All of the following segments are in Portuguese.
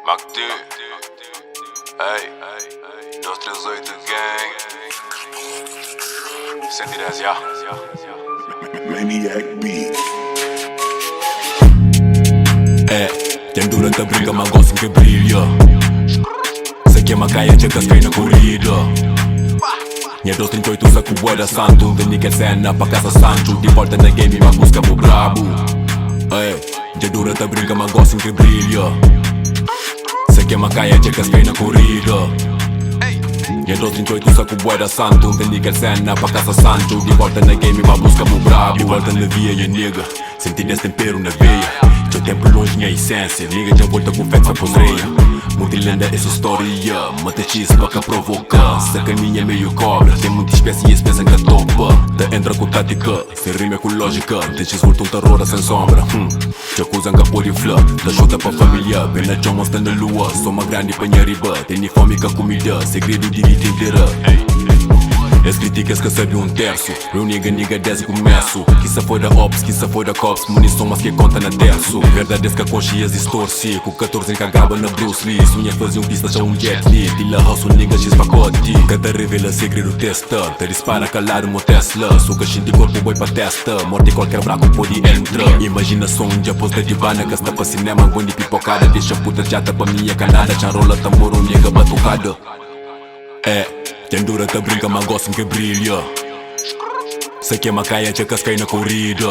Mac-D, ei, 238 gang, 110, já. Maniac Beats. Tem durante a briga, mas gosto que brilha. Se queima caia, checa as na corrida. Minha 238 usa com bué da santo. Vem que cena pra casa santo. De volta na game, mas busca pro brabo. Tem durante a briga, mas gosto que brilha. Se queima caia, checa as na corrida. Minha 238 usa com bué da santo. Vem que cena pra casa santo. De volta na game, mas busca pro brabo. De volta na via, e nega. Senti desse tempero na veia. Teu tempo longe minha essência. Nigga já volta com festa pros reia. Multilenda essa história. Mata X pra que provoca. Sacaninha meio cobra. Tem muitas espécies pensam que topa. Te entra com tática, sem rima com lógica. Deixas volta um terror sem sombra. Já acusam que pode flã. Da jota pra família. Pena de uma na lua. Sou uma grande panha riba. Tem fome com a comida. Segredo de vida inteira. As críticas que sabe um terço. Eu nigga 10 começo. Que se foi da ops, que se foi da cops. Munição mas que conta na terço. Verdades que a consciência distorce. Com 14 que acaba na Bruce Lee. Sonha fazer um pista já um Jet Li. Tila house um nigga X pacote. Cada revela segredo testa. Te dispara calar uma Tesla. Sou cachinho de corpo boi pra testa. Morte qualquer braco pode entrar. Imaginação já pôs da divana. Que está pra cinema quando de pipocada. Deixa puta jata pra minha canada. Charola tambor um nigga batucada. Tem durante a brinca, mas gosto que brilha. Se queima caia, checa as na corrida.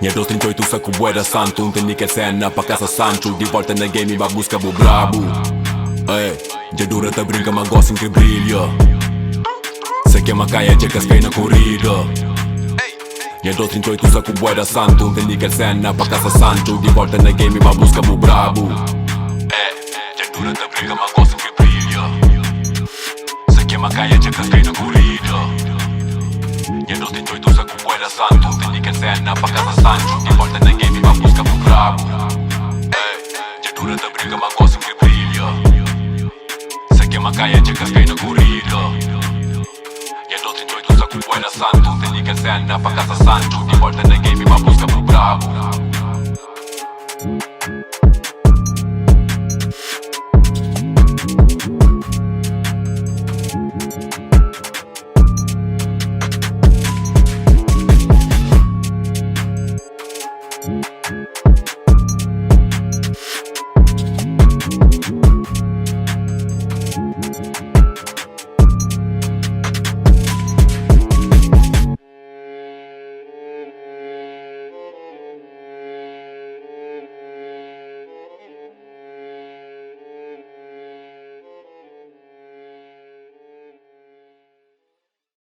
Minha 238 usa com bué da santo. Tem que cena pra casa santo. De volta na game, mas busca pro brabo. Já durante a brinca, mas gosto que brilha. Se queima caia, checa as na corrida. Minha 238 usa com bué da santo. Tem que cena pra casa santo. De volta na game, mas busca pro brabo. Já durante a brinca, mas gosto que brilha. Queima caia, checa as na corrida. Minha 238 usa com bué da santo. Tem que cena pra casa santo. De volta na game, mas busca pro brabo. Já durante a briga, mas gosto que brilha. Se queima caia, checa as na corrida. Minha 238 usa com bué da santo. Tem que cena pra casa santo. De volta na game, mas busca pro brabo.